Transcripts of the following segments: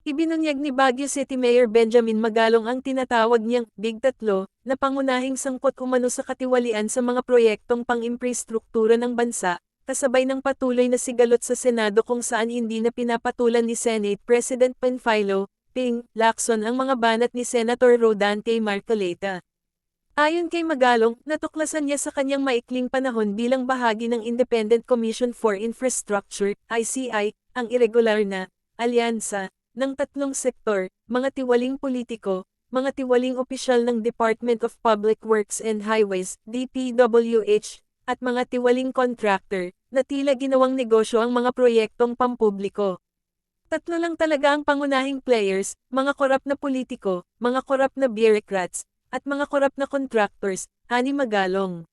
Ibinunyag ni Baguio City Mayor Benjamin Magalong ang tinatawag niyang Big Tatlo na pangunahing sangkot umano sa katiwalian sa mga proyektong pang-imprastruktura ng bansa, kasabay ng patuloy na sigalot sa Senado kung saan hindi na pinapatulan ni Senate President Panfilo Ping Lacson ang mga banat ni Senator Rodante Marcoleta. Ayon kay Magalong, natuklasan niya sa kanyang maikling panahon bilang bahagi ng Independent Commission for Infrastructure, ICI, ang irregular na alyansa ng tatlong sektor, mga tiwaling politiko, mga tiwaling opisyal ng Department of Public Works and Highways, DPWH, at mga tiwaling contractor, na tila ginawang negosyo ang mga proyektong pampubliko. Tatlo lang talaga ang pangunahing players, mga korap na politiko, mga korap na bureaucrats, at mga korap na contractors, ani Magalong.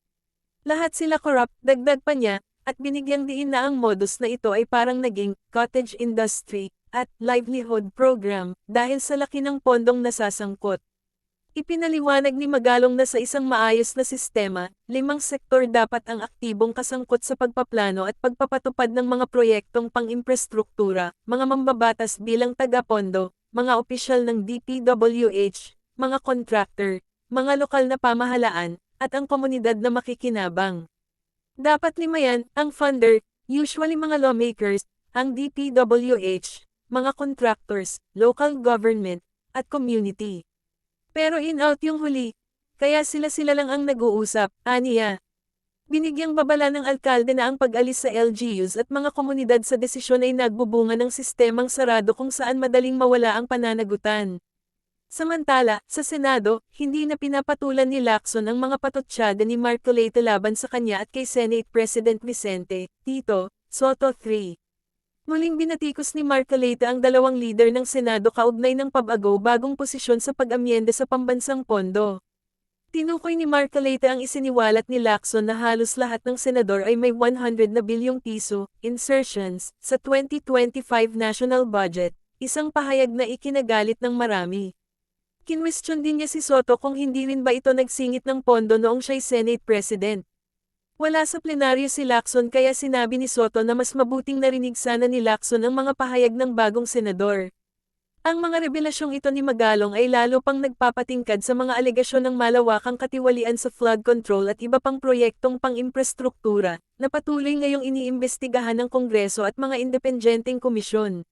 Lahat sila korap, dagdag pa niya, at binigyang diin na ang modus na ito ay parang naging cottage industry at livelihood program dahil sa laki ng pondong nasasangkot. Ipinaliwanag ni Magalong na sa isang maayos na sistema, 5 sektor dapat ang aktibong kasangkot sa pagpaplano at pagpapatupad ng mga proyektong pang-imprastruktura, mga mambabatas bilang taga-pondo, mga opisyal ng DPWH, mga contractor, mga lokal na pamahalaan, at ang komunidad na makikinabang. Dapat 5 yan, ang funder, usually mga lawmakers, ang DPWH, mga contractors, local government, at community. Pero in-out yung huli, kaya sila-sila lang ang nag-uusap, aniya. Binigyang babala ng alkalde na ang pag-alis sa LGUs at mga komunidad sa desisyon ay nagbubunga ng sistemang sarado kung saan madaling mawala ang pananagutan. Samantala, sa Senado, hindi na pinapatulan ni Lacson ang mga patotsyada ni Marcoleta laban sa kanya at kay Senate President Vicente Tito Soto III. Muling binatikos ni Marcoleta ang dalawang leader ng Senado kaugnay ng pag-agaw bagong posisyon sa pag-amyenda sa pambansang pondo. Tinukoy ni Marcoleta ang isiniwalat ni Lacson na halos lahat ng senador ay may 100 na bilyong piso insertions sa 2025 national budget, isang pahayag na ikinagalit ng marami. Kinwestiyon din niya si Soto kung hindi rin ba ito nagsingit ng pondo noong siya'y Senate President. Wala sa plenaryo si Lacson kaya sinabi ni Soto na mas mabuting narinig sana ni Lacson ang mga pahayag ng bagong senador. Ang mga revelasyong ito ni Magalong ay lalo pang nagpapatingkad sa mga alegasyon ng malawakang katiwalian sa flood control at iba pang proyektong pang-imprastruktura, na patuloy ngayong iniimbestigahan ng Kongreso at mga independenteng komisyon.